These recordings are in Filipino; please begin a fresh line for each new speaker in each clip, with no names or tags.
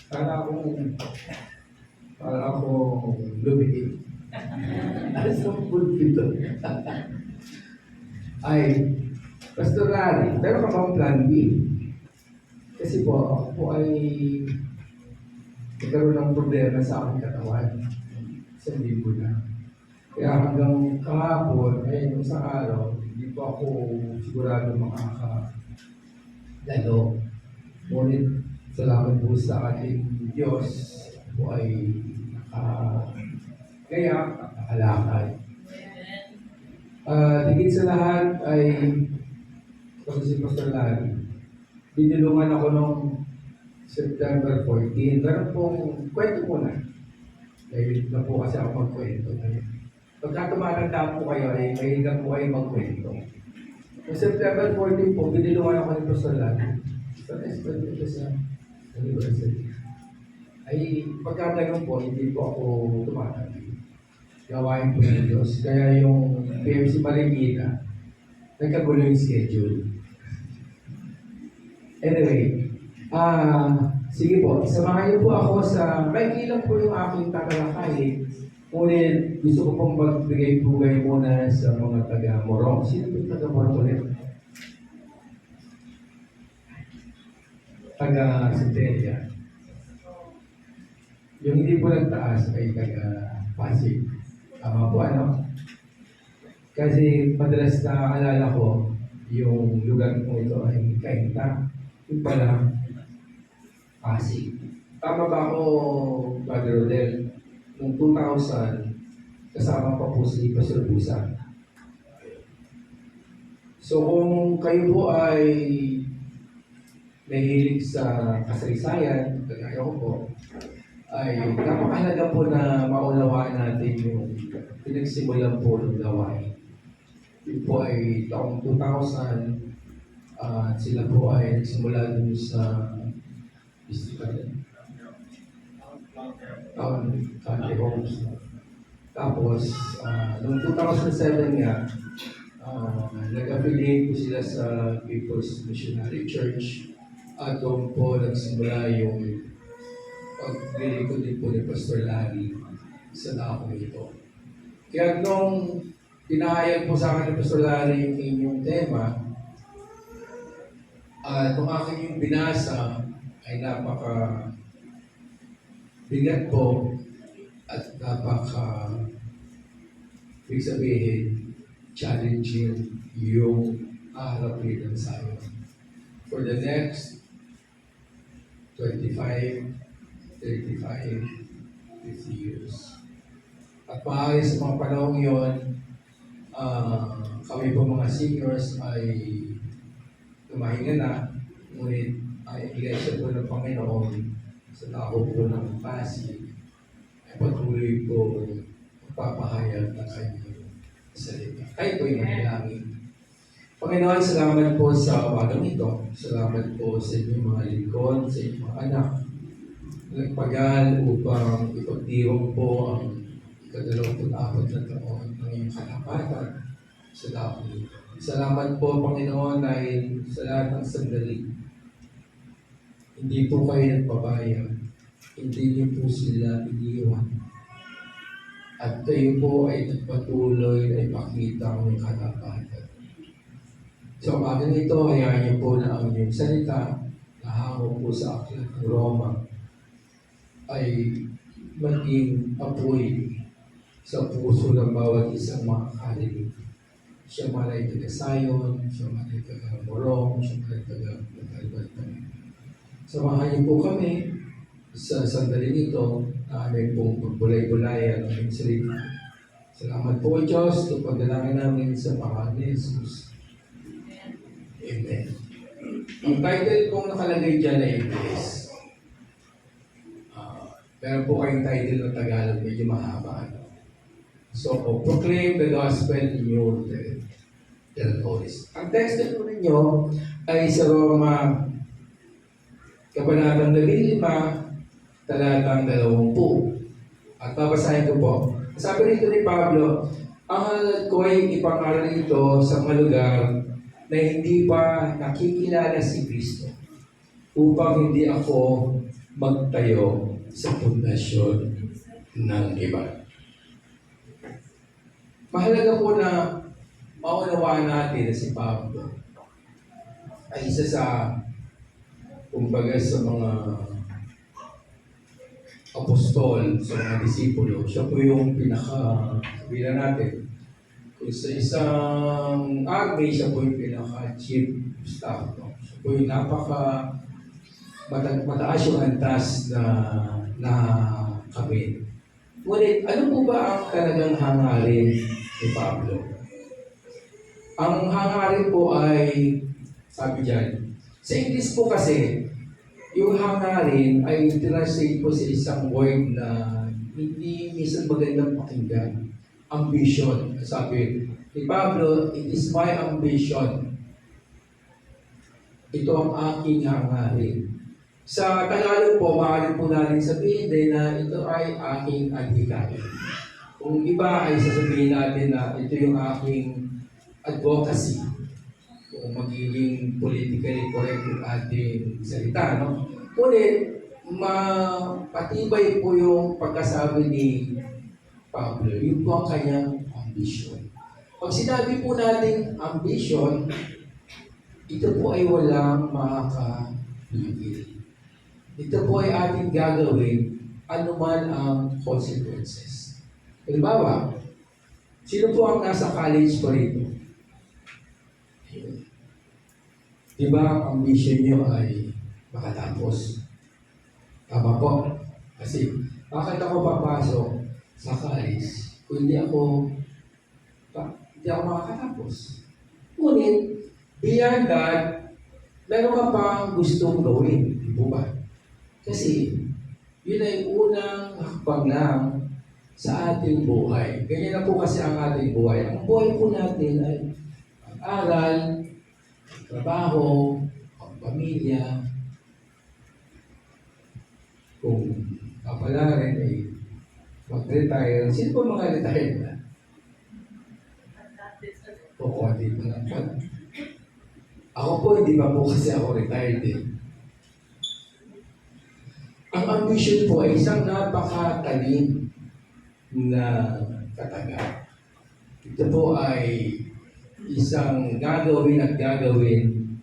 Para akong lumikit. Asong pulpito. Ay, Pastor Larry, pero ka bang plan B? Kasi po, ako po ay nagkaroon ng problema sa aking katawan. Isang linggo na. Kaya hanggang kahapon, ay nung sa araw, hindi po ako sigurado makakadalo. Ngunit salamat po sa ating Diyos po ay nakakalakad. Higit sa lahat ay kasi si Pastor Larry, binulungan ako noong September 14. Pero pong kwento ko na. Dahil na po kasi ako magkwento ngayon. Pagka tumatanda po kayo, ay mahilig po kayo magkwento. Noong September 14 po, binulungan ako ni Pastor Larry. Sa Espiritu ko sa University. Ay pagka ganun po, hindi po ako tumatanda. Gawain po ng Diyos. Kaya yung PMC Marikina, nagkagulo yung schedule. Anyway, sige po, samahan niyo po ako sa, may ilang po yung aking tagalakay. Ngunit gusto ko pong magbigay-bugay muna sa mga taga-Morong. Sino po taga-Morong ulit? Taga-Centelia. Yung hindi po nagtaas ay taga-Pasig. Tama po, ano? Kasi madalas na alala ko, yung lugar ko ito ay Kainta. Yung pala, Pasig. Tama ba ako, Brother Rodel? Noong 2000, kasama pa po si Pastor Busa. So kung kayo po ay nahilig sa kasaysayan, kagaya ko po, ay napakahalaga po na maunawaan natin yung pinagsimulan po ng gawain. Yun po ay taong 2000, sila po ay nagsimula dun sa country homes. Tapos, noong 2007 nga, nag-affiliate po sila sa People's Missionary Church at doon po nagsimula yung paglilingkod din po ni Pastor Larry sa dako ito. Kaya nung pinahayag po sa akin ni Pastor Larry yung inyong tema, nung aking yung binasa ay bigat po at ibig sabihin, challenging yung harapin ng sayo. For the next 25, 35, 50 years. At maaari sa mga panahon yun, kami po mga seniors ay tumahinga na, ngunit ay iglesia po ng Panginoon sa tao po ng Pasig ay patuloy po magpapahayag ng kanyang salita. Kayo po yung manalangin. Panginoon, salamat po sa umagang ito. Salamat po sa inyong mga lingkod, sa inyong mga anak. Nagpagal upang ipagdiwang po ang ika-24 na taon ng iyong kalapatan sa tao nito. Salamat po, Panginoon, dahil sa lahat ng sandali, hindi po kayo nagpabayag. Hindi niyo po sila iniwan. At kayo po ay nagpatuloy na ipakita ang iyong kalapatan. So, umagang ito, hayaan niyo po na ang inyong salita na hango po sa aklat ng Roma ay maging apoy sa puso ng bawat isang makakarinig. Siya man ay taga-Sayon, siya man ay taga-Morong, siya man ay taga-Albertan. Samahan niyo po kami sa sandaling ito na aming pong pagbulay-bulayan ng aming salita. Salamat po, Diyos, sa pagdalangin namin sa pangalan ni Jesus. Amen. Ang title kong nakalagay dyan ay English. Meron po kayong title ng Tagalog, medyo mahaba. So, proclaim the gospel in your territories. Ang text po ninyo ay sa Roma, Kabanatang 15, talatang 20. At babasahin ko po. Sabi rito ni Pablo, ang halad ko ay ipangaral ito sa mga lugar na hindi pa nakikilala si Kristo, upang hindi ako magtayo sa pundasyon ng iba. Mahalaga po na maunawaan natin na si Pablo ay isa sa, kumbaga, sa mga apostol, sa mga disipulo. Siya po yung sabihin natin, kung sa isang army, siya po yung pinaka-chief staff. No? Siya po yung mataas yung antas na kami. Ngunit, ano po ba ang talagang hangarin ni Pablo? Ang hangarin po ay, sabi dyan, sa English po kasi, yung hangarin ay translate po sa isang word na hindi minsan magandang pakinggan. Ambition. Sabi ni Pablo, it is my ambition. Ito ang aking hangarin. Sa Tagalog po, maaari po natin sabihin din na ito ay aking adhikain. Kung iba ay sasabihin natin na ito yung aking advocacy. Kung magiging politically correct yung ating salita, no? Ngunit, patibay po yung pagkasabi ni Pablo. Yun po ang kanyang ambition. Pag sinabi po natin ambition, ito po ay walang makakapigil. Ito po ay ating gagawin anuman ang consequences. Halimbawa, sino po ang nasa college pa rito? Diba ang ambition nyo ay makatapos? Tama po. Kasi bakit ako papasok sa college kung hindi ako makakatapos? Ngunit, beyond that, meron ka pang gustong gawin. Di po ba? Kasi, yun ay unang hakbang lang sa ating buhay. Ganyan na po kasi ang ating buhay. Ang buhay po natin ay pag-aral, trabaho, pamilya. Kung papalarin ay mag-retire. Sino po mga retired na? O konti pa lang. Ako po, hindi pa po kasi ako retired eh. Ang ambition po ay isang napakatalim na kataga. Ito po ay isang gagawin at gagawin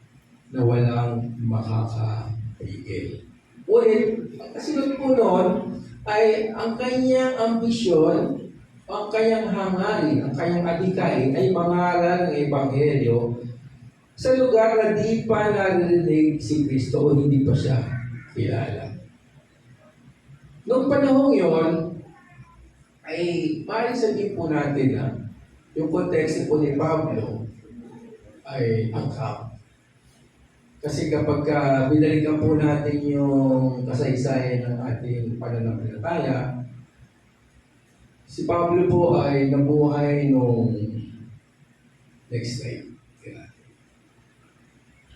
na walang makakapigil. Ulit, ang kasunod po noon ay ang kanyang ambisyon, ang kanyang hangarin, ang kanyang adhikain ay mangaral ng Ebanghelyo sa lugar na di pa naririnig si Kristo o hindi pa siya kilala. Noong panahong yon, ay maaaring sabihin po natin na yung konteksto po ni Pablo ay angkap. Kasi kapag binalikan po natin yung kasaysayan ng ating pananampalataya, si Pablo po ay nabuhay nung next slide.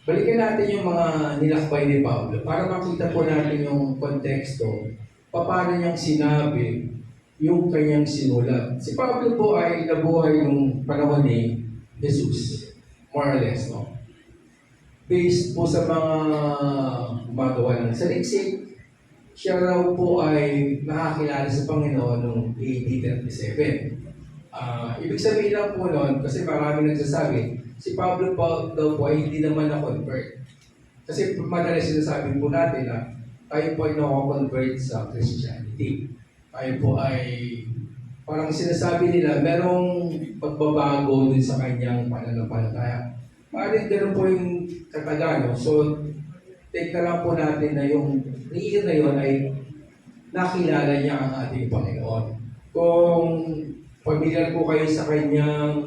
Balikan natin yung mga nilakbay ni Pablo para makita po natin yung konteksto paano niyang sinabi yung kanyang sinulat. Si Pablo po ay nabuhay nung panahon ni Jesus, more or less, no? Based po sa mga gumagawa ng saliksik, siya raw po ay nakakilala sa Panginoon noong AD 37. Ibig sabihin lang po noon, kasi marami nagsasabi, si Pablo po daw po ay hindi naman na-convert. Kasi madalas sinasabi po natin na tayo po ay na-convert sa Christianity. Tayo po ay, parang sinasabi nila, merong pagbabago din sa kanyang pananampalataya. Maaaring gano'n po yung kataga, no? So, take na lang po natin na yung real na yun ay nakilala niya ang ating Panginoon. Kung familiar po kayo sa kanyang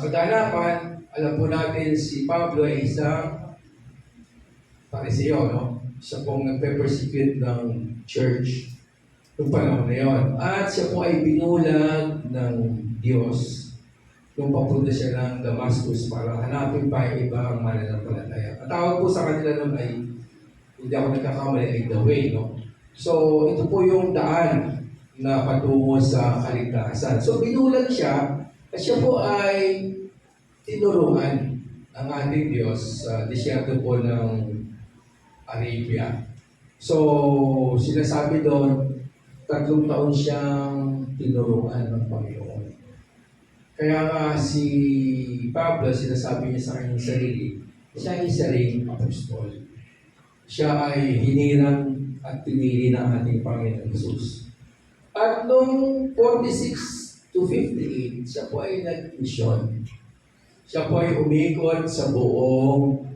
kaganapan, alam po natin si Pablo ay isang Pariseo, no? Siya pong nagpe-persecute ng church noong panahon na yun. At siya po ay binulag ng Diyos nung papunta siya ng Damascus para hanapin pa yung ibang mananampalataya. Ang tawag po sa kanila noon ay, hindi ako nagkakamali, ay the way, no? So, ito po yung daan na patungo sa kaligtasan. So, binulag siya at siya po ay tinuruan ng ating Diyos sa disyerto po ng Arabia. So, sinasabi doon, 3 taon siyang tinuruan ng Panginoon. Kaya nga si Pablo, sinasabi niya sa kanyang sarili, siya ay isa ring apostol. Siya ay hinirang at pinili ng ating Panginoon Jesus. At noong 46 to 58, siya po ay nag-mission. Siya po ay umikot sa buong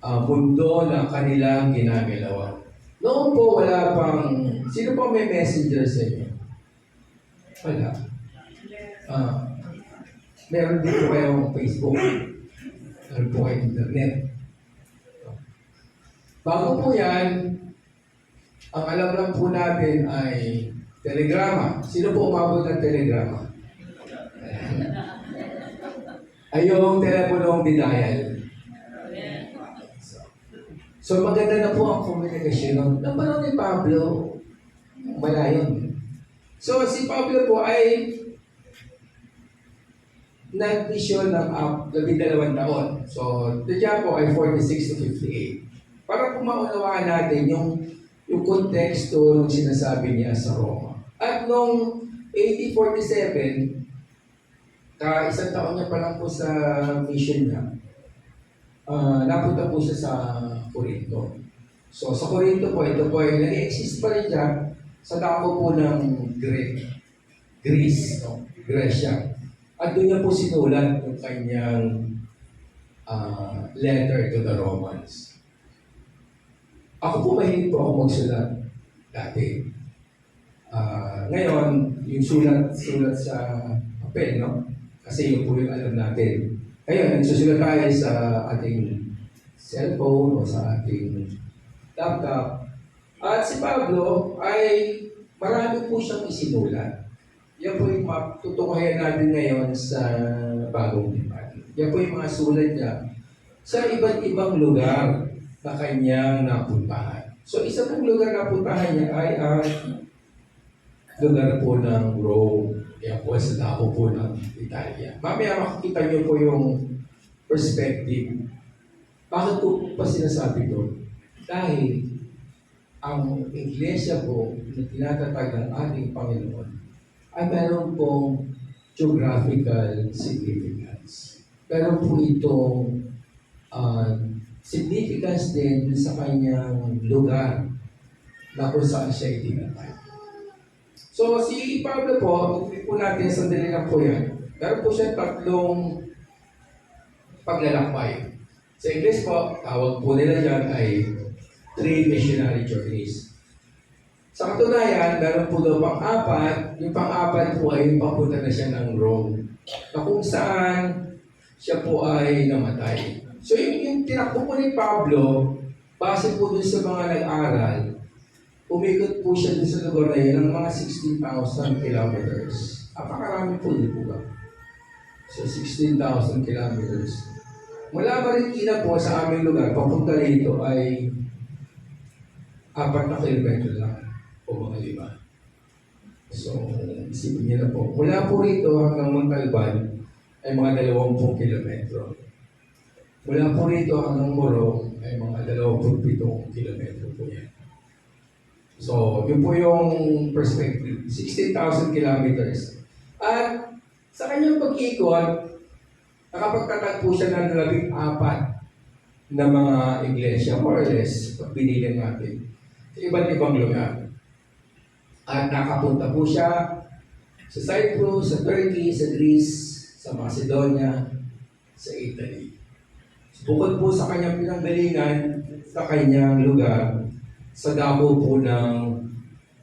mundo na kanilang ginagalawan. Noon po wala pang, sino po may messenger sa inyo? Wala. Meron din po kayong Facebook. Meron po kayong internet. Bago po yan, ang alam lang po natin ay telegrama. Sino po umabot ng telegrama? Ay yung teleponong dinayal. So maganda na po ang komunikasyon. Napanong ni Pablo, malayon. So si Pablo po ay nag-mission ng 12 taon. So tiyan po ay 46 to 58. Para po maunawaan natin yung konteksto ng sinasabi niya sa Roma. At noong 1847, isang taon niya pa lang po sa mission niya, napunta po siya sa Corinto. So sa Corinto po, ito po ay nag-exist pa rin siya sa dako po ng Greece, no? Grecia. At doon niya po sinulat yung kanyang letter to the Romans. Ako po mahilig po ako magsulat dati. Ngayon, yung sulat sa papel, no? Kasi yun po yung alam natin. Ngayon, nagsusulat tayo sa ating cellphone o sa ating laptop. At si Pablo ay marami po siyang isinulat. Yan po yung matutukayan natin ngayon sa Bagong Tipan. Yan po yung mga sulat niya sa iba't ibang lugar na kanyang napuntahan. So, isa pong lugar na puntahan niya ay ang lugar po ng Rome. Yan po sa dako po ng Italia. Mamaya makikita niyo po yung perspective. Bakit po pa sinasabi doon? Dahil ang iglesia po na tinatatag ng ating Panginoon ay meron pong geographical significance. Meron po itong significance din sa kanyang lugar na kung saan siya itinatay. So, si Pablo po, tutuloy po natin, sandali lang po yan. Meron po siya 3 paglalakbay. Sa English po, tawag po nila dyan ay 3 missionary journeys. Sa katunayan, meron po daw pang-4. Yung pang-4 po ay papunta na siya ng Rome, na kung saan siya po ay namatay. So yung tinakbo po ni Pablo, base po dun sa mga nag-aral, umikot po siya dun sa lugar na yun ng mga 16,000 kilometers. Napakarami po din po ba? So 16,000 kilometers. Mula Marikina po sa aming lugar, papunta rito ay 4 na kilometro lang o mga 5. So, isipin niyo na po. Mula po rito hanggang Montalban ay mga 20 kilometro. Mula po rito hanggang Morong ay mga 27 kilometro po yan. So, yun po yung perspective. 16,000 kilometers. At sa kanyang pag-ikot, nakapagtatag po siya ng 14 na mga iglesia, more or less, pag pinili natin, sa iba't ibang lugar. At nakapunta po siya sa Cyprus, sa Turkey, sa Greece, sa Macedonia, sa Italy. Bukod po sa kanyang pinanggalingan sa kanyang lugar, sa dako po ng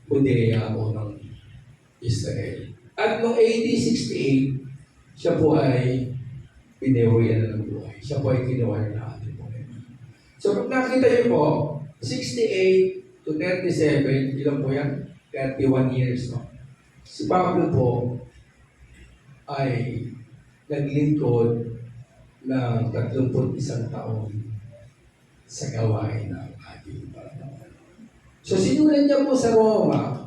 Judea o ng Israel. At noong AD 68, siya po ay pinehuyan na ng buhay. Siya po ay kinuha na ating Panginoon. So pag nakita niyo po, 68 to 37, ilan po yan? 31 years, no? Si Pablo po ay naglingkod ng 31 taon sa gawain ng ating Panginoon. So sinulat niya po sa Roma,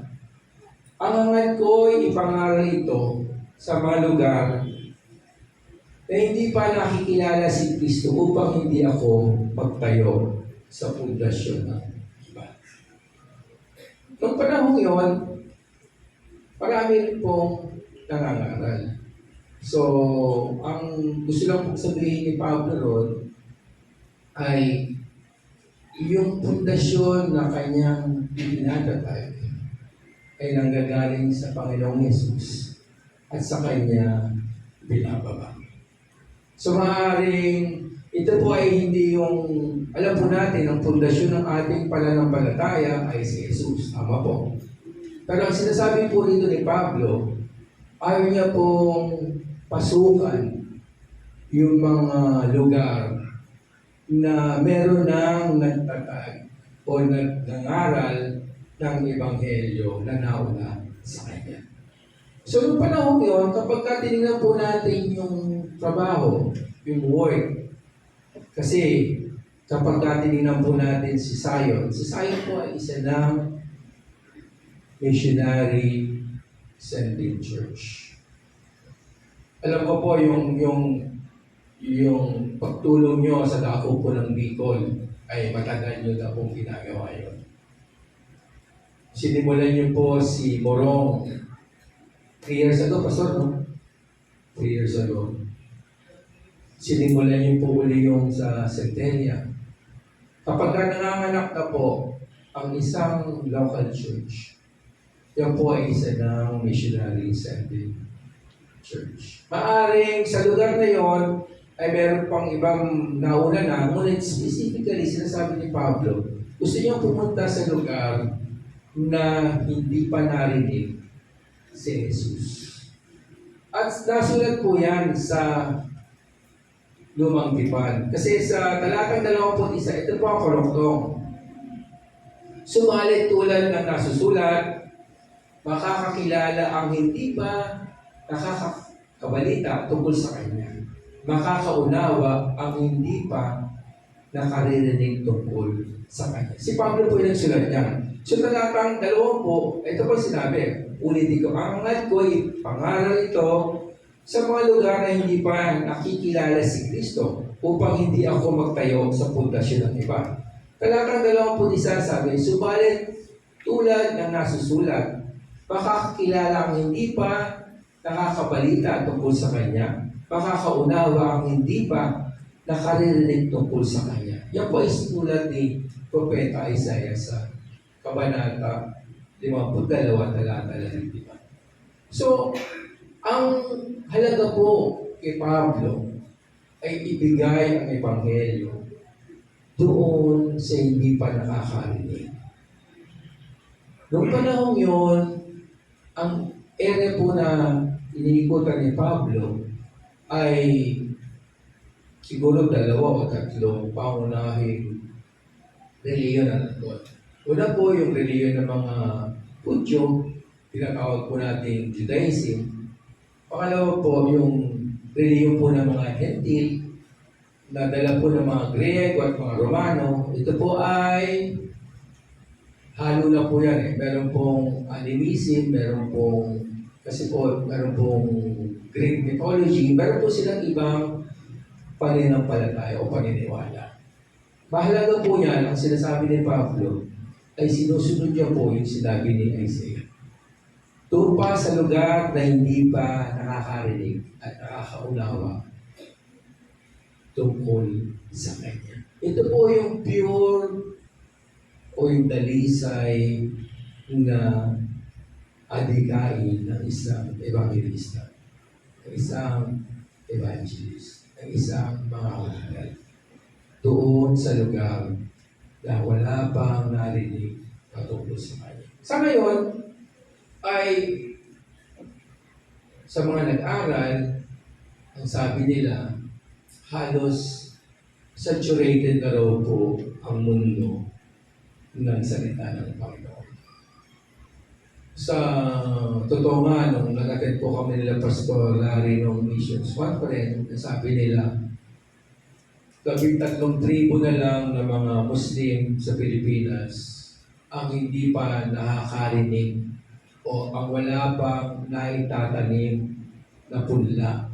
ang hangad ko'y ipangaral ito sa mga lugar na hindi pa nakikilala si Kristo upang hindi ako magtayo sa pundasyon ng iba. Noong panahon yun, marami rin pong nangangaral. So, ang gusto lang pong sabihin ni Pablo ron ay yung pundasyon na kanyang ipinatatag ay nanggagaling sa Panginoong Yesus at sa kanya binababa. So maaaring ito po ay hindi yung, alam po natin, ang pundasyon ng ating pananampalataya ay si Jesus. Tama po. Pero ang sinasabi po rito ni Pablo, ayaw niya pong pasukan yung mga lugar na meron ng nagtatag o nangaral ng Ebanghelyo na nauna sa kanya. So, noong panahon yun, kapag tinignan po natin yung trabaho, yung work, kasi kapag tinignan po natin si Zion po ay isa ng missionary sending church. Alam ko po yung pagtulong nyo sa dako po ng Bicol ay matagal nyo na pong ginagawa yun. Sinimulan nyo po si Morong 3 years ago, Pastor, no? 3 years ago. Sinimulan niyo po uli yung sa Centennia. Kapag nanganganak na po ang isang local church, yan po ay isa ng missionary sending church. Maaring sa lugar na yon ay meron pang ibang nauna na, ngunit specifically sinasabi ni Pablo, gusto niyo pumunta sa lugar na hindi pa narinig si Jesus. At nasulat po yan sa Lumang Tipan. Kasi sa talatang 21, ito po ang koroktong. Sumalit tulad ng nasusulat, makakakilala ang hindi pa nakakabalita tungkol sa Kanya. Makakaunawa ang hindi pa nakaririnig tungkol sa Kanya. Si Pablo po yung nagsulat niya. So talatang 20, ito po sinabi, ulitin ko, ang angat ko ay pangaral ito sa mga lugar na hindi pa nakikilala si Kristo upang hindi ako magtayo sa pundasyon ng iba. Talatang 21 sabi, subalit tulad ng nasusulat, makakakilala ang hindi pa nakakabalita tungkol sa Kanya, makakaunawa ang hindi pa nakaririnig tungkol sa Kanya. Yan po ay sinulat ni Propeta Isaiah sa Kabanata 52, talata 15. So, ang halaga po kay Pablo ay ibigay ang Ebanghelyo doon sa hindi pa nakakarinig. Noong panahon yun, ang area po na iniikutan ni Pablo ay siguro 2 o 3 pangunahing reliyon na nandun. Una po yung reliyon ng mga Hudyo, tinatawag po natin Judaism. Pangalawa po yung reliyon po ng mga Hentil, na dala po ng mga Griego at mga Romano. Ito po ay halo na po yan eh. Meron pong animism, meron pong Greek mythology, meron po silang ibang pananampalataya o paniniwala. Mahalaga po yan, ang sinasabi ni Pablo, ay sinusunod niya po yung sinabi ni Isaiah. Doon pa sa lugar na hindi pa nakakarinig at nakakaunawa tungkol sa Kanya. Ito po yung pure o yung dalisay na adhikain ng isang evangelista, ng isang evangelist, ng isang mangangaral doon sa lugar na wala pang narinig patungkol sa Kanya. Sa ngayon, ay sa mga nag-aral, ang sabi nila, halos saturated na raw po ang mundo ng salita ng Panginoon. Sa totoo nga, nung nag-attend po kami nila Pastor Larry ng Missions Conference, sabi nila, 13 tribo na lang ng mga Muslim sa Pilipinas ang hindi pa nakakarinig o ang wala pang naitatanim na punla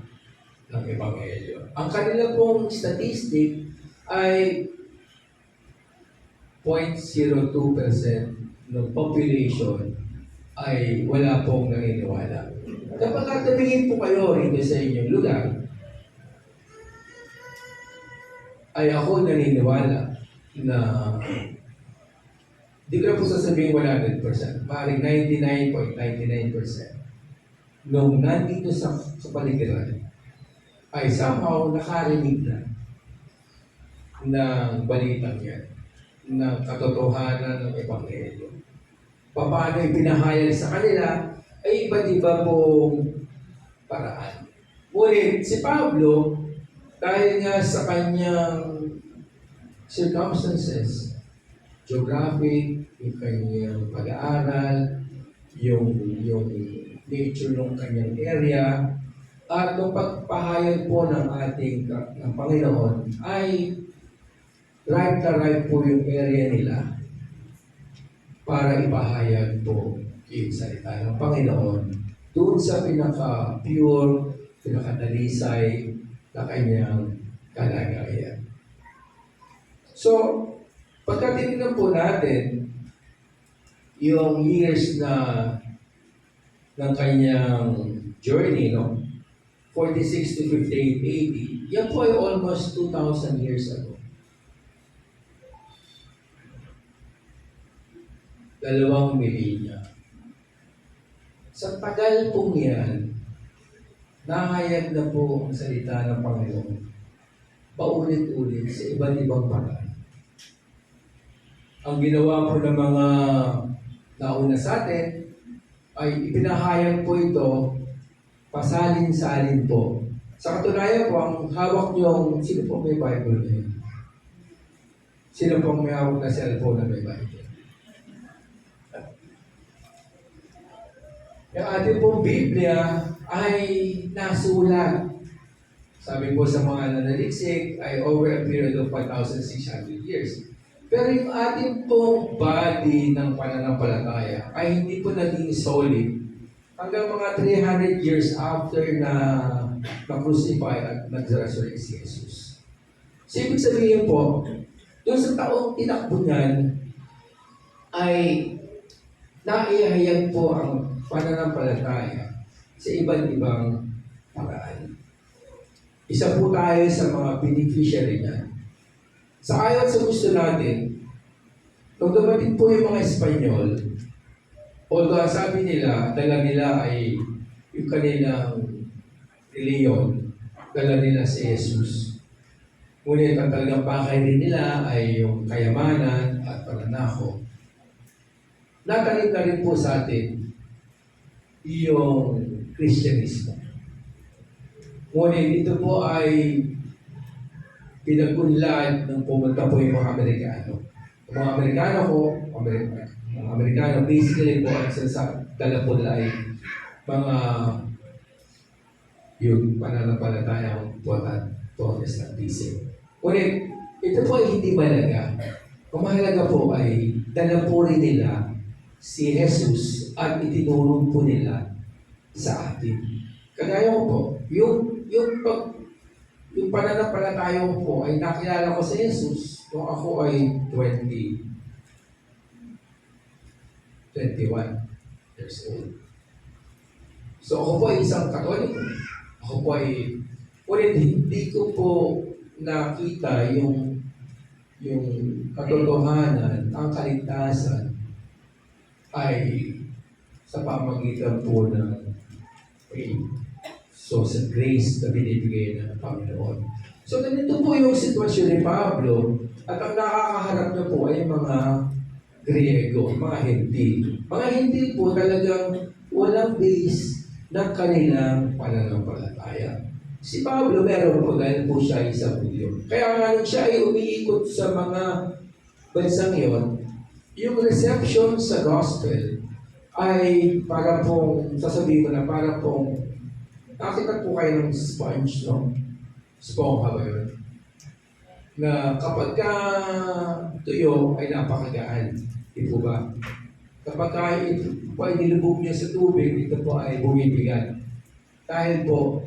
ng Ebanghelyo. Ang kanila pong statistic ay 0.02% ng population ay wala pong naniniwala. Kapag tumingin po kayo rito sa inyong lugar, ay ako naniniwala na di ko na po sasabihin 100%, maaaring 99.99% nung nandito sa paligiran ay somehow nakarinig na ng balitang yan, ng katotohanan ng Ebanghelyo. Paano ipinahayag sa kanila ay iba't iba pong paraan. Ngunit si Pablo, dahil nga sa kanyang circumstances, geographic, yung kanyang pag-aaral, yung nature ng kanyang area, at nung pagpahayag po ng ating ng Panginoon ay right na right po yung area nila para ipahayag po yung salita ng Panginoon doon sa pinaka-pure, pinaka-dalisay na kanyang kalagayan. So, pagka tinignan po natin yung years na ng kanyang journey, no? 46 to 58 AD, yan po ay almost 2,000 years ago. 2 milenya. Sa tagal pong yan, nahayag na po ang salita ng Panginoon paulit-ulit sa iba't ibang paraan. Ang ginawa po ng mga nauna sa atin ay ipinahayag po ito pasalin-salin po. Sa katunayan po, ang hawak niyong, sino po may Bible ngayon? Sino po may hawak na cellphone na may Bible? Yung ating pong Biblia ay nasulat. Sabi po sa mga nanaliksik ay over a period of 1,600 years. Pero yung ating pong body ng pananampalataya ay hindi po naging solid hanggang mga 300 years after na na-crucify at nag-resurrect si Jesus. So, ibig sabihin po, doon sa taong tinakbo niyan ay naihayag po ang pananampalataya sa iba't ibang paraan. Isa po tayo sa mga beneficiary niyan. Sa ayon sa gusto natin, nung dumating po yung mga Espanyol, although sabi nila, dala nila ay yung kanilang reliyon, dala nila si Jesus. Ngunit ang talagang pakay rin nila ay yung kayamanan at pananako. Natalit na rin po sa atin yung Kristyanismo. Ngunit ito po ay pinag-unlad nung pumunta po yung mga Amerikano. Yung mga Amerikano po, mga Amerikano, basically po ang dala po nila ay mga yung pananampalatayang Protestantism. Ngunit, ito po ay hindi mahalaga. Ang mahalaga po ay dala po rin nila si Jesus at itinuro po nila sa atin. Kagaya ko po, yung pananampalataya ko po ay nakilala ko sa Jesus nung ako ay 21 years old. So ako po ay isang Katolik. Ako po ay, ngunit hindi ko po nakita yung katotohanan, ang kaligtasan ay sa pamagitan po ng faith. So sa grace na binibigay ng Panginoon. So ganito po yung sitwasyon ni Pablo at ang nakakaharap niya po ay mga Griego, mga Hentil. Mga Hentil po talagang walang base ng kanilang pananampalataya. Si Pablo meron po dahil po siya ay isang Hudyo. Kaya nga nung siya ay umiikot sa mga bansang iyon, yung reception sa gospel ay para pong, sasabihin ko na para pong, nakita po kayo ng sponge, no? Sponge ba yun? Na kapag ka tuyo ay napakagaan. Di po ba? Kapag ka ito po ay nilubog niya sa tubig, ito po ay bumibigat. Dahil po,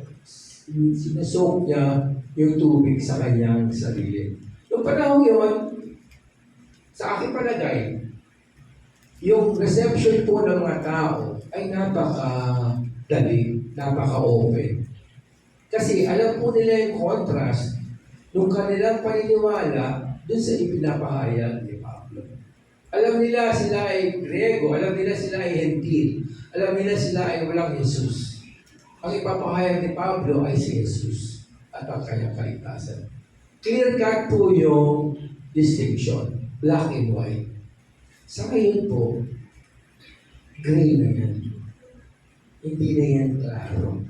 sinasok niya yung tubig sa kanyang sarili. Noong panahon yun, sa aking palagay, yung reception po ng mga tao ay napaka-dali, napaka-open. Kasi alam po nila yung contrast ng kanilang paniniwala dun sa ipinapahayag ni Pablo. Alam nila sila ay Griego, alam nila sila ay Hentil, alam nila sila ay walang Jesus. Ang ipapahayag ni Pablo ay si Jesus at ang kanyang kaligtasan. Clear-cut po yung distinction, black and white. Sa ngayon po, gray na yan. Hindi na yan klaro.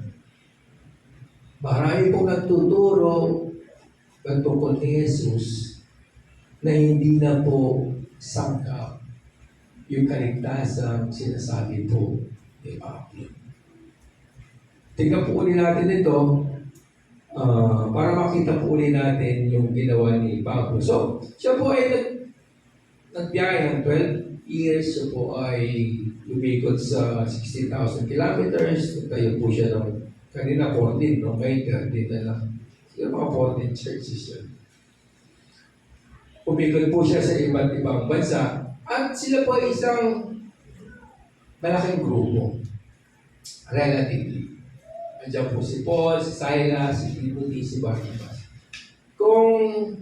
Marami pong nagtuturo ng tungkol ni Jesus na hindi na po sangkap yung kaligtasan sinasabi po ni Pablo. Tingnan po ulit natin ito para makita po ulit natin yung ginawa ni Pablo. So, siya po ay nagbiyahe ng 12 years. Siya po ay lumikot sa 16,000 kilometers. Tayo po siya ng kanina 14, no? Ngayon 13 na lang. Siguro mga 14 churches yun. Umikot po siya sa iba't ibang bansa. At sila po ay isang malaking grupo. Relatively. Andiyan po si Paul, si Silas, si Timothy, si Barnabas. Kung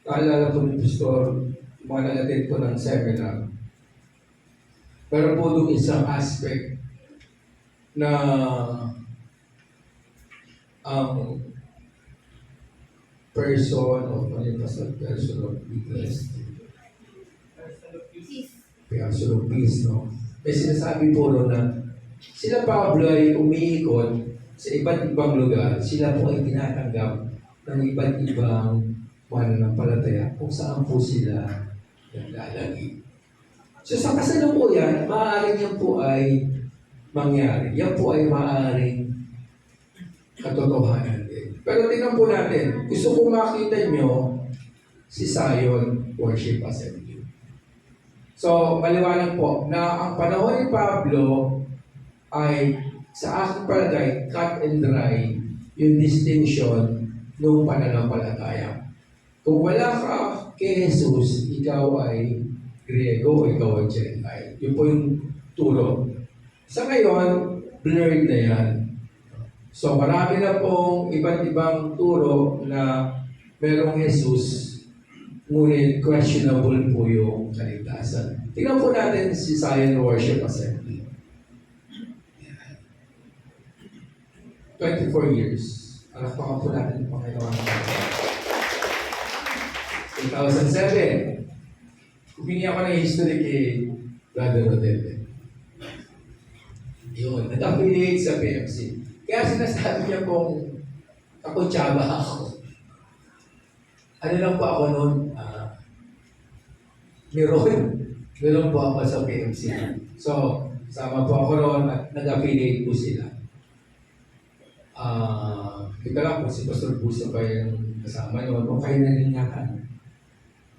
naalala po ni Pastor, mga nag-attend po ng seminar, pero po doon isang aspect na ang person of weakness, person of peace, no? May sinasabi po ro na sila Pablo ay umiikot sa iba't ibang lugar. Sila po ay tinatanggap ng iba't ibang mananampalataya kung saan po sila naglalagi. So sa kasalukuyan, maaaring yan po ay mangyari. Yan po ay maaaring katotohanan din. Pero tingnan po natin, gusto kong makita nyo si Zion Worship Assembly. So, maliwanag po na ang panahon ni Pablo ay sa aking palagay, cut and dry yung distinction ng pananampalataya. Kung wala ka kay Jesus, ikaw ay Griego, ikaw ay Gentile. Yun po yung turo. Sa ngayon, blurred na yan. So marami na pong iba't ibang turo na merong Jesus, ngunit questionable po yung kaligtasan. Tingnan po natin si Zion Worship Assembly. 24 years. Alakpakan po natin ang Panginoon. 2007. Humingi ako ng history kay Brother Rodel. Yun, nag-affiliate sa PMC. Kaya sinasabi niya kung kakutsaba ako. Ano lang po ako noon? Meron po ako sa PMC. So, sama po ako noon at nag-affiliate po sila. Kita lang po si Pastor Busa pa yung kasama noon. Kung kayo nalinyakan.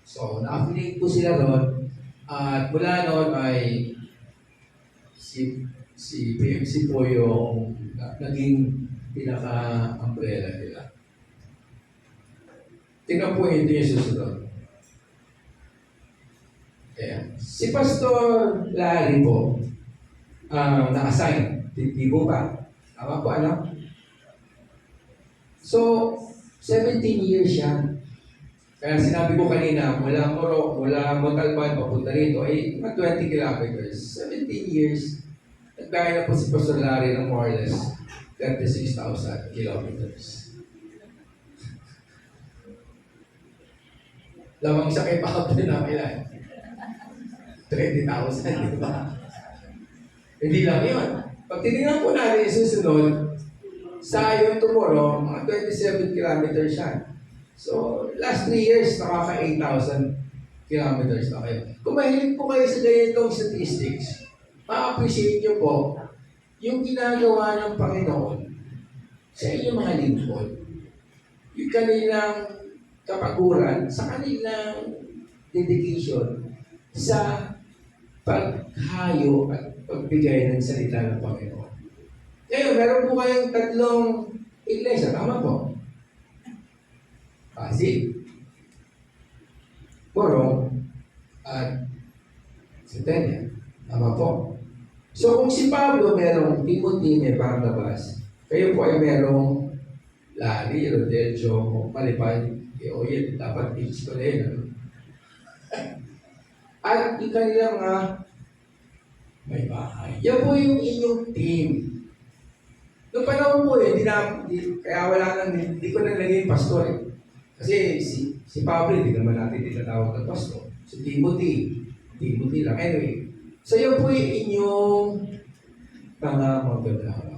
So, na-affiliate po sila noon. At mula noon ay si PMC po yung naging pinaka-umbrella nila. Tingnan po ito yung susunod. Ayan. Si Pastor Larry po, na-assign. Tibo pa. Tama po, alam? So, 17 years siya. Kaya sinabi ko kanina, mula Montalban, papunta rito, ay 20 kilometers. 17 years. Nagkaya na po si Pastor Larry ng more or less 36,000 kilometers. Lamang siya kay Pablo na ilan? 20,000, di ba? Hindi lang yun. Pag tinignan po natin yung susunod, Zion tomorrow, mga 27 kilometers siya. So, last 3 years, nakaka 8,000 kilometers na kayo. Kung mahilig po kayo sa ganitong statistics, ma-appreciate nyo po yung ginagawa ng Panginoon sa inyong mga lingkod. Yung kanilang kapaguran, sa kanilang dedication sa paghayo at pagbigay ng salita ng Panginoon. Ngayon, meron po kayong 3 iglesia. Tama po? Pasig, Borong, at si Tenya. Tama po. So kung si Pablo merong Timothy, may Barnabas, kayo po ay merong Larry, Rodelio, Malipay, o yan, dapat teach ko na yun. Ano? At yung kanilang may bahay. Yan po yung inyong team. Noong panahon po kaya wala nang, hindi ko na naging pastor eh. Kasi si Pablo, hindi naman natin tinatawag ng pastor. Si Timothy lang. Anyway, so yun po yung inyong mga magagawa.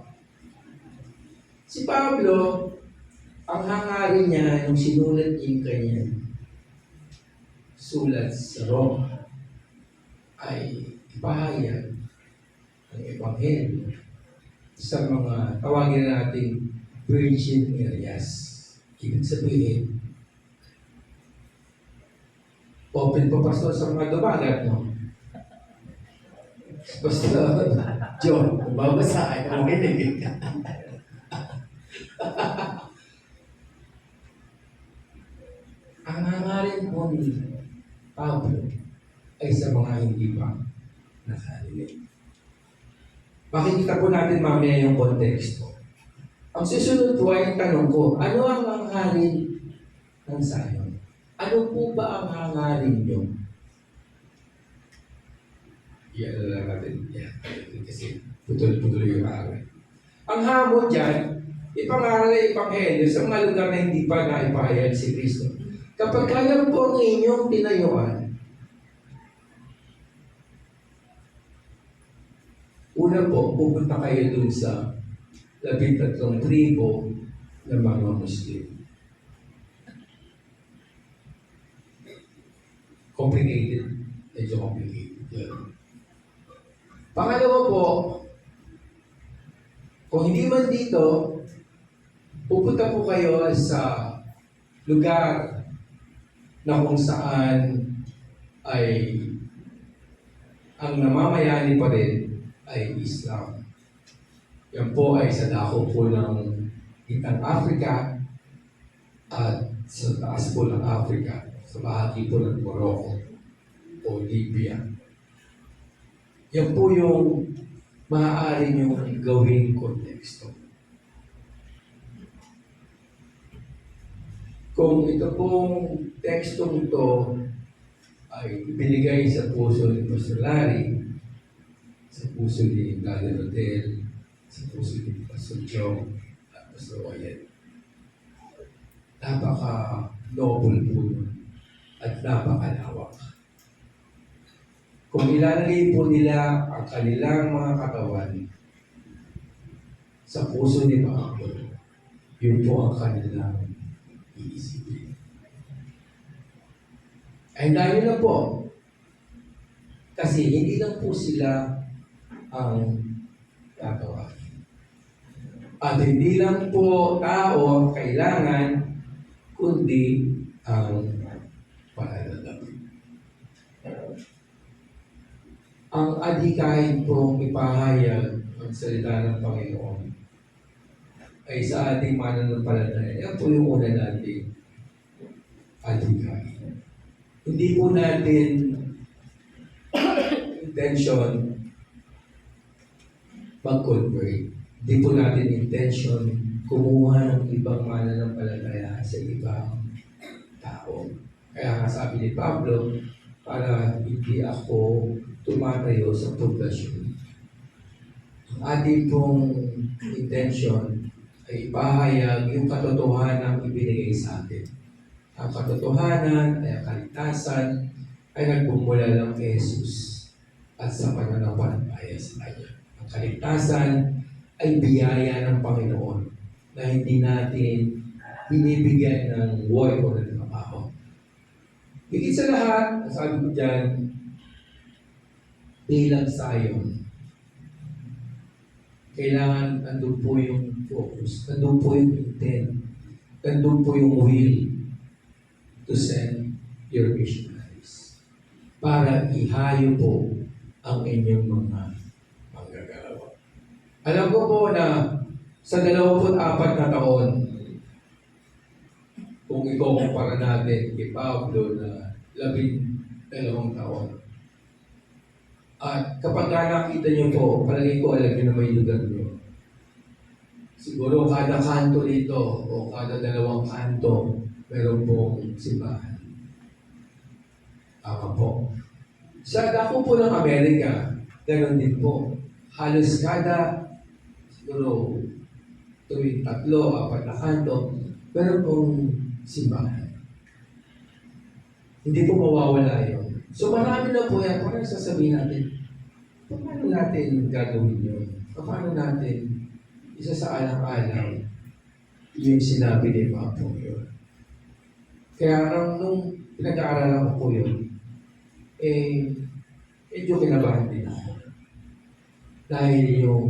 Si Pablo, ang hangarin niya, yung sinulat yung kanya sulat sa Roma, ay ipahayag ang Ebanghelyo sa mga tawagin nating virgin areas. Ibig sabihin, open pa pastor sa mga dumagat, no? Pastor John, babasahin ang kinig. Ang hangarin po ni Pablo ay sa mga hindi pa nakarinig. Makikita po natin mamaya yung konteksto. Ang susunod po ay tanong ko, ano ang hangarin ng Zion? Ano po ba ang hangarin nyo? Yan na lang natin. Yan. Kasi putol-putol yung araw. Ang hamon dyan, ipangaral na Ebanghelyo sa mga lugar na hindi pa naipahayag si Kristo. Kapag kaya po ang inyong tinayuan, una po, pupunta kayo dun sa 13 tribo ng mga Muslim. Complicated. Medyo complicated. Yeah. Pangalawa po, kung hindi man dito, pupunta po kayo sa lugar na kung saan ay ang namamayani pa rin ay Islam. Yan po ay sa dako po ng Gitang Africa at sa taas po ng Africa, sa bahagi po ng Morocco o Libya. Yan po yung maaari niyong gawing konteksto. Kung ito pong tekstong ito ay ibinigay sa puso ni Pastor Larry, sa puso ni Brother Rodel, sa puso ni Pastor Joe, at Pastor Oyet, napaka-noble po nun at napakalawak. Kung ilalagay po nila ang kanilang mga katawan sa puso ni Pablo, yun po ang kanilang iisipin. Ay dahil na po, kasi hindi lang po sila ang tatawagin. At hindi lang po tao ang kailangan, kundi ang pananalapi. Ang adhikain pong ipahayag ang salita ng Panginoon ay sa ating mananampalataya. Yan po yung una natin adhikain. Hindi po natin intention mag-convert. Hindi po natin intention kumuha ng ibang mananampalataya sa ibang tao. Kaya nga sabi ni Pablo, para hindi ako tumatayo sa poblasyon. Ang ating pong intention ay ipahayag yung katotohanan ng ibinigay sa atin. Ang katotohanan ay ang kaligtasan ay nagmumula lang kay Jesus at sa pananampalataya sa Kanya. Ang kaligtasan ay biyaya ng Panginoon na hindi natin binibigyan ng buhay o ng trabaho. Higit sa lahat, sabi ko dyan, bilang Zion, kailangan nandun po yung focus, nandun po yung intent, nandun po yung will to send your missionaries para ihayo po ang inyong mga manggagawa. Alam ko po na sa 24 na taon, kung ikukumpara natin kay Pablo na 12 2 taon. At kapag nakita niyo po, palagi ko alam niyo na may lugar niyo. Siguro kada kanto dito o kada 2 kanto, meron pong simbahan. Tama po. Sa dako po ng Amerika, ganoon din po. Halos kada, siguro, tuwing 3, 4 na kanto, meron pong simbahan. Hindi po mawawala yun. So marami na po yan. Parang sasabihin natin, paano natin gagawin yun? Paano natin isa sa alang-alang yung sinabi ni Papo yun? Kaya nung pinag-aaralan ko po yun, medyo kinabahan din ako. Dahil yung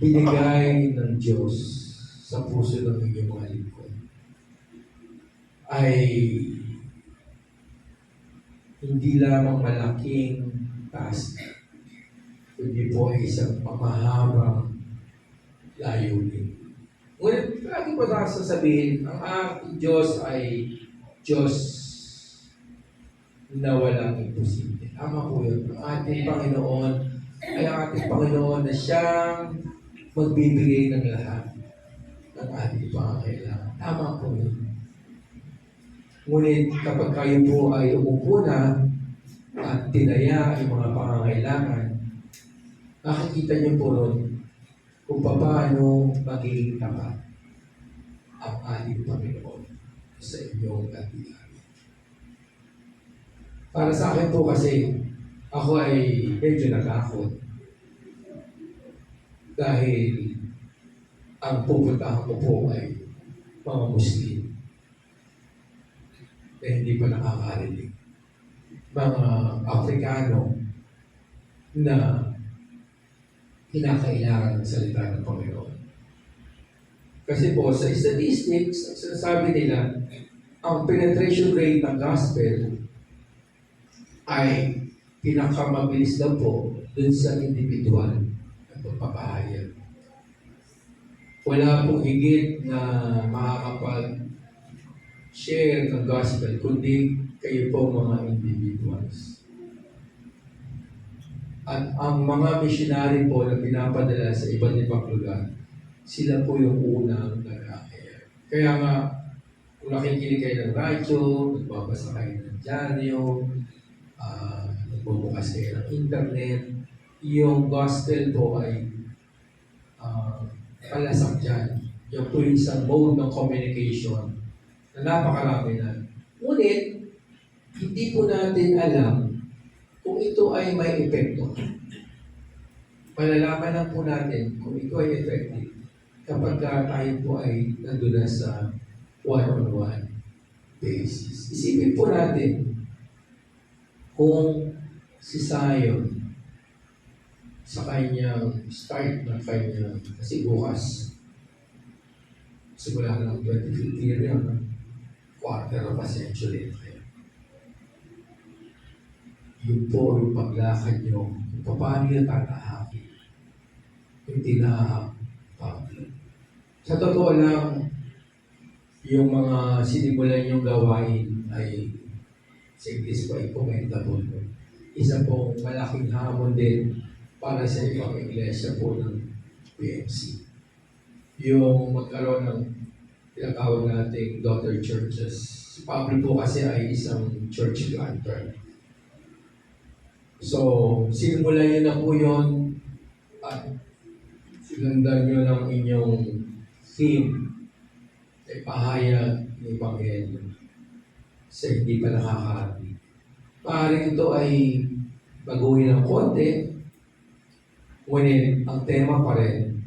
binigay ng Diyos sa puso ng inyong mga lingkod ay hindi lamang malaking task, kundi po ay isang pamahabang layunin. Ngunit lagi po sasabihin, ang ating Diyos ay Diyos na walang imposible. Tama po yun. Ang ating Panginoon ay ang ating Panginoon na siyang magbibigay ng lahat ng ating pangangailangan. Tama po yun. Ngunit kapag kayo po ay umupo na at tinaya ang mga pangangailangan, nakikita niyo po ron kung paano magiging tapat ang ating Panginoon sa inyong katilan. Para sa akin po kasi, ako ay medyo natakot dahil ang pupuntahan ko po ay mga Muslim na hindi pa nakakarinig. Mga Afrikano na kinakailangan ng salita ng Panginoon. Kasi po, sa statistics, sinasabi nila, ang penetration rate ng gospel ay pinakamabilis na po dun sa individual na pagpapahayag. Wala pong higit na makakapag-share ng gospel, kundi kayo po mga individuals. At ang mga missionary po na pinapadala sa iba't ibang lugar, sila po yung unang nag-aakaya. Kaya nga, kung nakikinig kayo ng radyo, nagbabasa kayo ng dyaryo, nagbubukas kayo ng internet, yung gospel po ay palasak dyan. Yung po yung isang mode ng communication na napakarami na. Ngunit, hindi po natin alam kung ito ay may epekto. Malalaman lang po natin kung ito ay effective kapag tayo po ay nandun na sa one-on-one basis. Isipin po natin kung si Zion sa kanyang start ng kanyang, kasi bukas simula ng 2050 yun, quarter of a century na kayo. Yun po yung paglakad nyo, kung paano yung tatahakin, yung tinahak Pablo. Sa totoo lang, yung mga sinimulan yung gawain ay sa English po ay commendable. Isa pong malaking hamon din para sa ibang iglesia po ng PMC. Yung magkaroon ng tinatawag nating daughter churches. Si Pablo po kasi ay isang church planter. So, simulan niyo na po yun at sinundan niyo ng inyong theme ay pahayag ng Ebanghelyo sa hindi pa nakakarinig. Maaaring ito ay baguhin ng konti, ngunit ang tema pa rin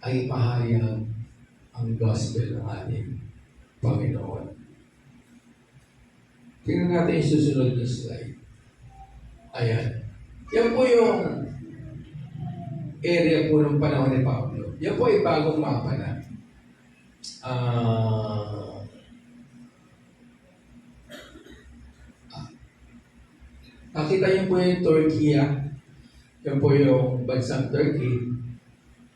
ay pahayag ang gospel ng ating Panginoon. Tingnan natin yung susunod na slide. Ayan. Yan po yung area po ng panahon ni Pablo. Yan po ay bagong mapa na. Nakita niyo po yung Turkey. Yan po yung bansang Turkey.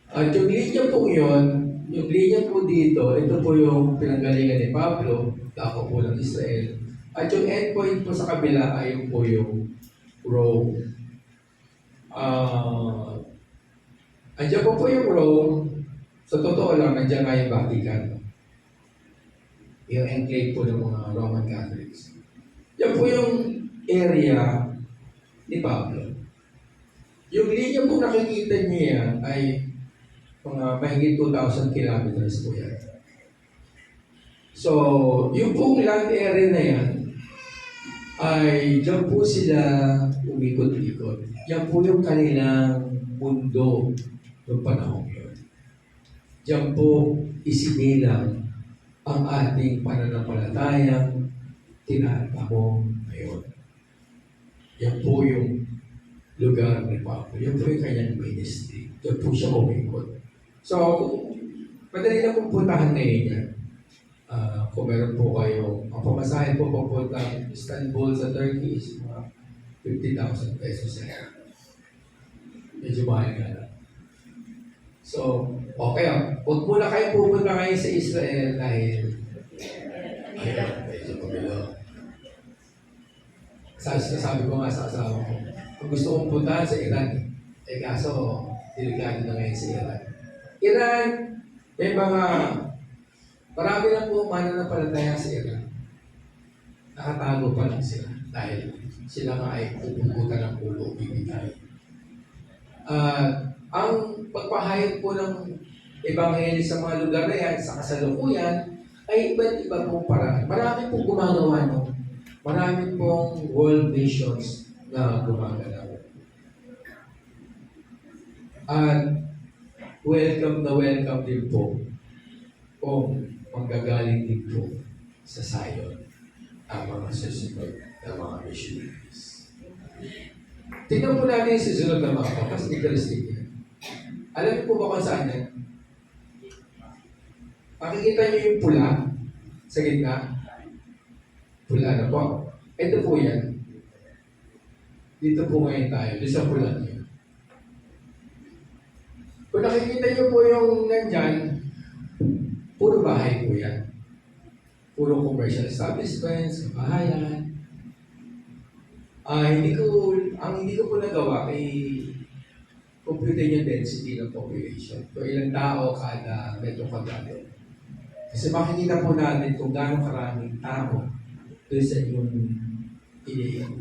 At yung linya po yun, Yung linya po dito, ito po yung pinanggalingan ni Pablo, dako po ng Israel. At yung endpoint po sa kabila ay yung po yung Rome. Andiyan po yung Rome. Sa totoo lang, nandiyan nga yung Vatican. Yung enclave po ng mga Roman Catholics. Yan po yung area ni Pablo. Yung linya po nakikita niyo yan ay mga mahigit 2,000 kilometers po yan. So, yung pong land area na yan, ay diyan po sila umikot-ikot. Yan po yung kanilang mundo noong panahon yun. Diyan po isinilang ang ating pananampalatayang tinatamo ngayon. Yan po yung lugar ni Pablo. Yan po yung kanyang ministry. Diyan po siya umikot. So, madali na pong puntahan ngayon yan. Kung meron po kayo, ang pamasahin po papuntang Istanbul sa Turkey is mga 50,000 pesos na. Medyo mahal nga lang. So, okay. Huwag muna kayo pupunta kayo sa Israel dahil medyo pabilo. Sabi ko nga sa asawa ko, kung gusto kong puntahan sa Iran, kaso, delikado na ngayon sa Iran. Iran, may mga marami na po mananampalataya sa Iran. Nakatago pa lang sila dahil sila nga ay pupugutan ng ulo, bibigay. Ang pagpahayag po ng Ebanghelyo sa mga lugar na yan, sa kasalukuyan, ay iba't iba pong paraan. Marami pong gumagawa no. Marami pong world missions na gumagalaw. At welcome na welcome din po kung manggagaling din po sa Zion ang mga susunod na mga missionaries. Tingnan po natin yung susunod na mapa kasi interesting yan. Alam niyo po ba kung saan yan? Makikita niyo yung pula sa gitna? Pula na po. Ito po yan. Dito po ngayon tayo. Doon sa pula niyo. Kung nakikita niyo po yung nandyan, puro bahay po yan. Puro commercial establishments, kabahayan. Ang hindi ko po nagawa ay computin yung density ng population. Kung ilang tao kada metro kwadrado. Kasi makikita po natin kung gaano karaming tao doon sa inyong iniiwan.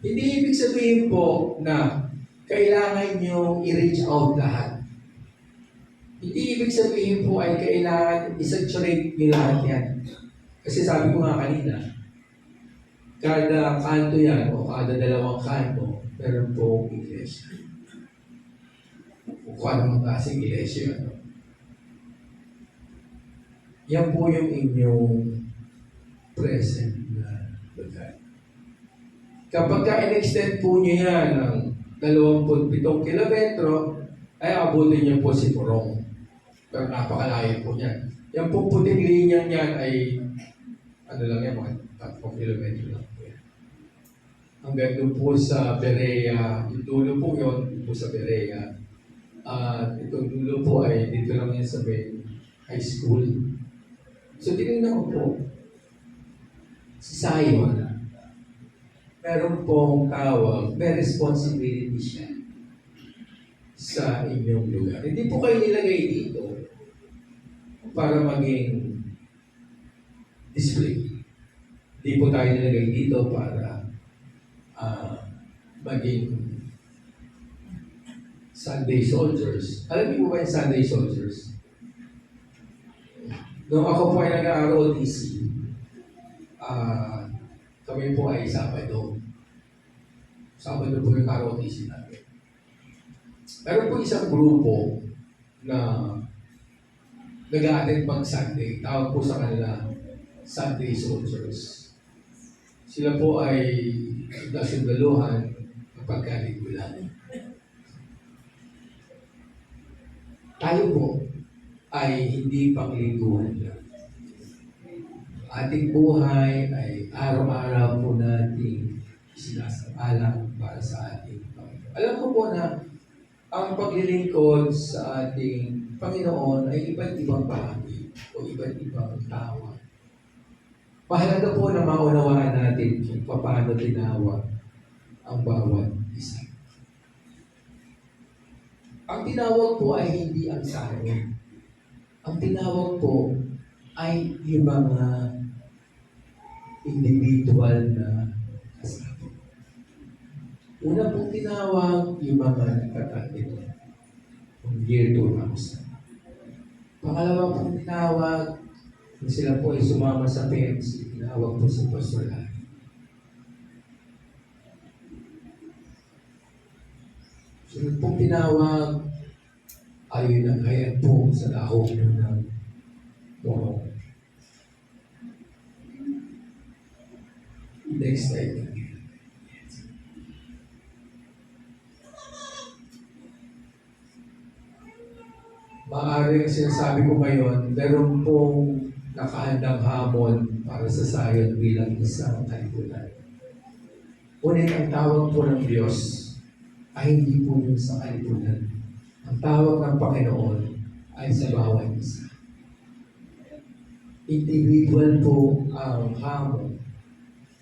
Hindi ibig sabihin po na kailangan nyo i-reach out lahat. Hindi ibig sabihin po ay kailangan i-saturate nyo lahat yan. Kasi sabi ko nga kanina, kada kanto yan o kada dalawang kanto, meron po iglesia. Kung anong klaseng iglesia yan. Yan po yung inyong present na lugar. Kapag ka-in-extend po nyo yan ng 27 kilometro, ay abutin nyo po si Purong. Pero napakalayo po niyan. Yung po puting linya niyan ay ano lang yan, mga 3 kilometro lang po yan. Hanggang doon po sa Berea, yung dulo po yun, doon po sa Berea. Itong dulo po ay dito lang yan sa high school. So tinignan ko po, si Zion, meron pong tawag, may responsibility siya sa inyong lugar. Hindi po kayo nilagay dito para maging display. Hindi po tayo nilagay dito para maging Sunday soldiers. Alam niyo po ba yung Sunday soldiers? Nung ako po ay nag-ROTC, kami po ay Sabado. Sabado po yung ROTC natin. Meron po isang grupo na nag-a-attend pag Sunday. Tawag po sa kanila Sunday soldiers. Sila po ay nasundaluhan kapag kaligulan. Tayo po ay hindi panglingguhan lang. Ating buhay ay araw-araw po nating sinasaalang para sa ating Panginoon. Alam ko po na ang paglilingkod sa ating Panginoon ay iba't ibang bahagi o iba't ibang tawag. Mahalaga po na maunawaan natin kung paano tinawag ang bawat isa. Ang tinawag po ay hindi ang sayo. Ang tinawag po ay yung mga individual na kasama. Una pong tinawag yung mga nagkatatin ng year 2000. Pangalawa pong tinawag, kung sila po ay sumama sa PMC, tinawag po sa pastoral. Sunod pong tinawag, ayon ang hayag po sa lahok ng morong. Next slide. Maaaring sinasabi ko ngayon, meron pong nakahandang hamon para sa sayon bilang isang kalipunan. Ngunit ang tawag po ng Diyos ay hindi po yung sa kalipunan. Ang tawag ng Panginoon ay sa bawat isa. Individual po ang hamon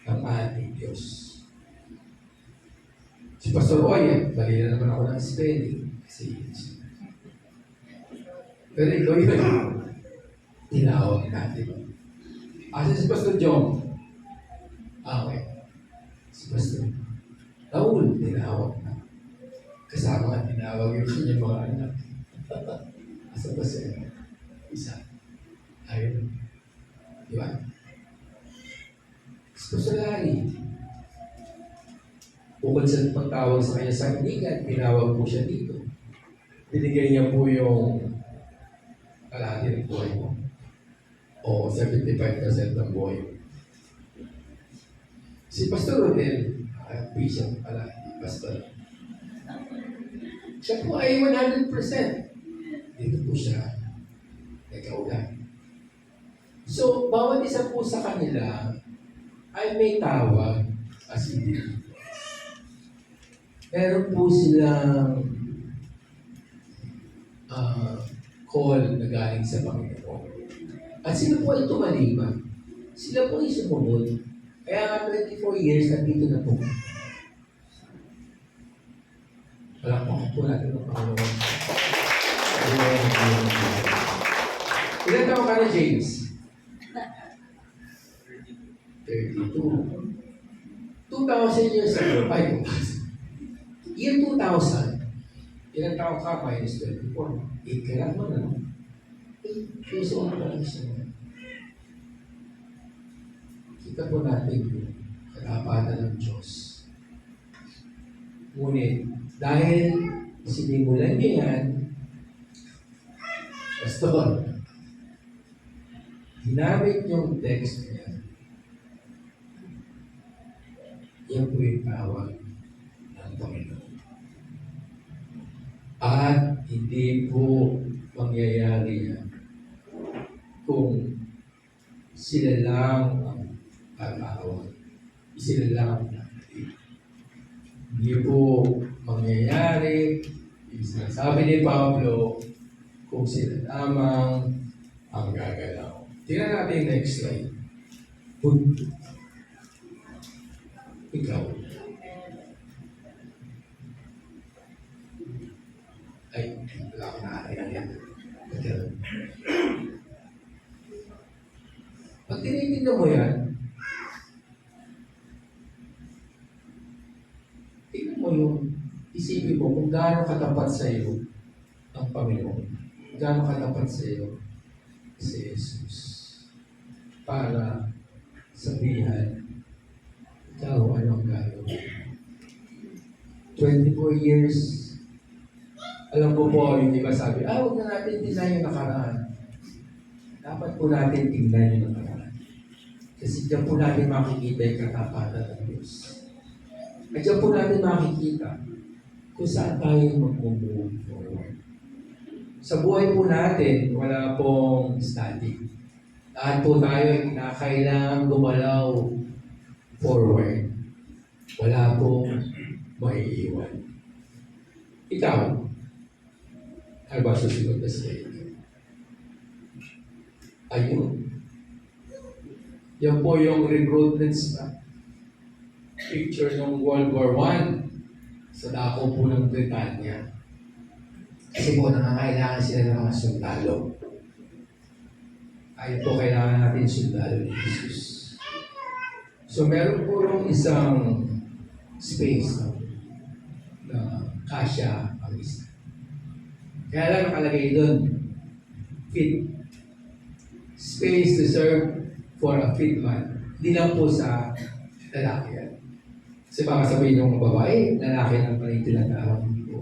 ng ating Diyos. Si Pastor Oye, dali na naman ako ng spelling. Pero ikaw yun, tinawag natin. Asa si Pastor John? Okay. Si Pastor Raul, tinawag na. Kasama ang tinawag yung kanyang mga anak. Asa pa siya? Isa. Ayun. Di ba? Si Pastor Larry, bukod sa pagtawag sa kanya sa kaibigan, tinawag po siya dito. Binigay niya po yung kalahati ng buhay mo. O 75% ng buhay mo. Si Pastor Rodel, Bishop pala, Pastor. Siya po ay 100%. Dito po siya nagkaulan. So, bawat isa po sa kanila ay may tawag as individual. Meron po silang call na galing sa Panginoon. At sila po ay tumaliman. Sila po ay sumunod. Kaya 24 years, nandito na po. Palakpakan po natin ang Panginoon. Ilan taon ka na, James? 32. 2,000 years ago. Ay, 2,000. Year 2000, ilan taon ka? Minus 24. 8 ka lang mo na. 8 years old pa lang siya. Kita po natin yung katapatan ng Diyos. Ngunit, dahil sinimulan niya yan, Pastor, ginamit yung text niya. Yan po yung tawag ng Panginoon. At hindi po mangyayari yan kung sila lang ang tatawag. Sila lang ang tatawag. Hindi po mangyayari, yung sinasabi ni Pablo, kung sila lamang ang gagalaw. Tingnan natin yung next slide. Ikaw. Ay, wala ko na yan. Pag tinitingnan mo yan, tingnan mo yung isipin mo kung gaano katapat sa iyo ang Panginoon. Gaano katapat sa iyo si Jesus. Para sabihan, ikaw anong gagawin? 24 years, alam ko po yung iba sabi, huwag na natin tingnan yung nakaraan. Dapat po natin tingnan yung nakaraan. Kasi diyan po natin makikita yung katapatan ng Diyos. At diyan po natin makikita kung saan tayo mag-move forward. Sa buhay po natin, wala pong static. Lahat po tayo ay kinakailangan gumalaw forward. Wala pong maiiwan. Ikaw, Ano ba susunod na slide? Ayun. Yan po yung recruitments na picture ng World War I sa dako po ng Britanya. Kasi po nangangailangan sila ng mga sundalo. Ayun po kailangan natin sundalo ni Jesus. So meron po yung isang space na kasya ang isa. Kaya lang nakalagay doon, fit. Space to serve for a fit man. Hindi lang po sa lalaki yan. Kasi baka sabihin ng babae, lalaki lang pala yung tinatawag po.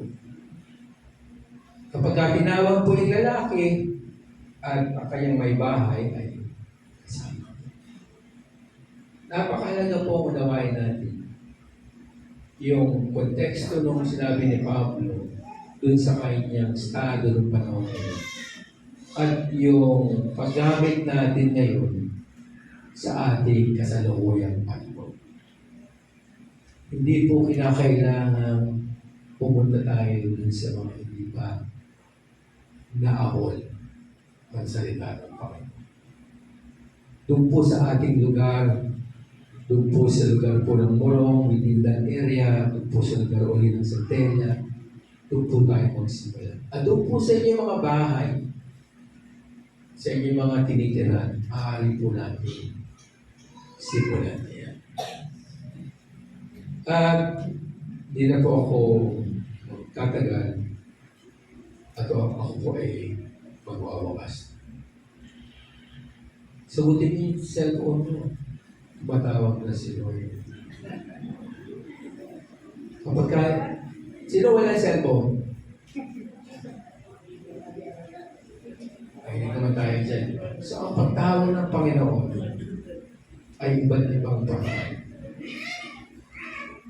Kapag tinawag po yung lalaki at ang kanyang may bahay ay kasama. Napakalaga po unawain natin yung konteksto nung sinabi ni Pablo dun sa kanyang estado ng panahon ngayon. At yung paggamit natin ngayon sa ating kasalukuyang panahon. Hindi po kinakailangan pumunta tayo dun sa mga hindi pa naahol ng salita ng Panginoon. Doon po sa ating lugar, doon po sa lugar po ng Morong, within that area, doon po sa lugar uli ng Centella, doon po tayo magsimula. At doon po sa inyong mga bahay, sa inyong mga tinitiran, maaari po natin simulan niya. At di na po ako tatagal at ako po ay magwawakas. Sagutin niyo yung cellphone mo. Matawag na si Lord. Kapag sino wala cellphone? Ay, hindi naman tayo dyan. So, ang pagtawag ng Panginoon ay iba't ibang paraan.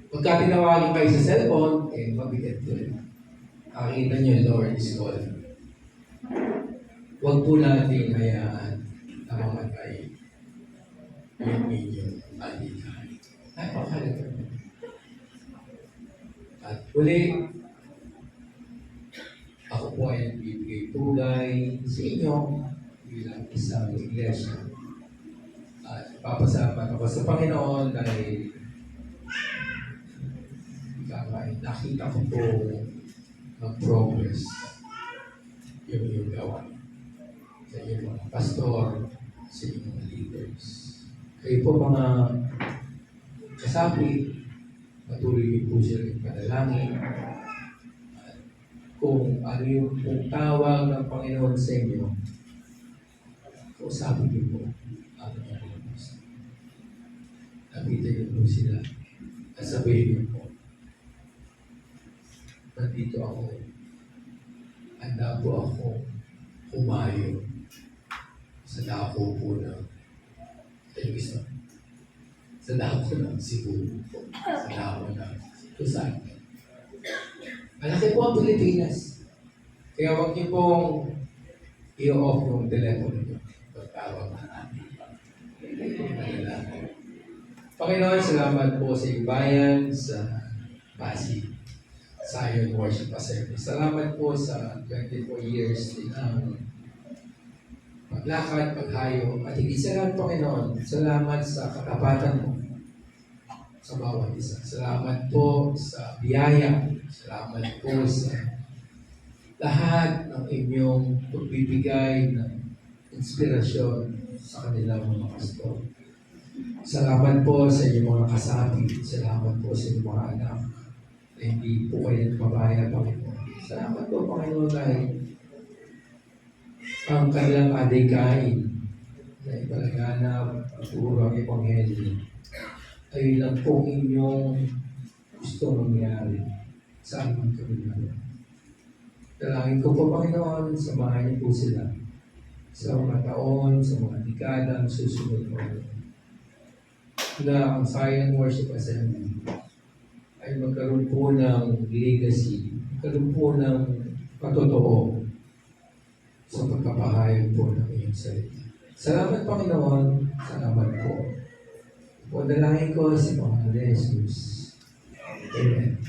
Pagka tinawagan kayo sa cellphone, mabigat doon. Nakikita niyo, Lord is calling. Huwag po natin hayaan na mamatay yung inyong alikain. Napakalaga. At uli, ako po ay nagbibigay tulay sa inyo bilang isang iglesia. At papasalamat ako sa Panginoon dahil nakita ko po mag-progress yung iyong gawa sa iyong mga pastor, sa iyong mga leaders. Kayo po mga kasapi, patuloy niyo po sila yung panalangin. Kung ano yung tawag ng Panginoon sa inyo, kausapin niyo po ang mga pastor. Napitan niyo po sila at sabihin niyo po, nandito ako, handa po ako humayo sa dako po ng sa dako ng Cebu, sa dako ng Luzon. Malaki po ang Pilipinas. Kaya huwag niyo pong i-off yung telepono niyo. Pagtawag na natin. Panginoon, salamat po sa iyong bayan, sa Pasig. Zion Worship Assembly. Salamat po sa 24 years din ang paglakad, paghayo, at higit sa lahat, Panginoon, salamat sa katapatan mo sa bawat isa. Salamat po sa biyaya. Salamat po sa lahat ng inyong pagbibigay ng inspirasyon sa kanilang mga pastor. Salamat po sa inyong mga kasapi. Salamat po sa inyong mga anak na hindi po kayo nagpapahaya, Panginoon. Salamat po, Panginoon, dahil ang kanilang adikain na ipalaganap at puro ang Ebanghelyo ay lang po inyong gusto mangyari sa aming kabilang. Dalangin ko po, Panginoon, samahan niyo po sila sa mga taon, sa mga dekada ang susunod po. Na ang Zion Worship Assembly ay magkaroon po ng legacy, magkaroon po ng patotoo sa pagkapahayag po ng iyong salita. Salamat, Panginoon. Salamat po. O dalangin ko si Panginoon Jesus. Amen.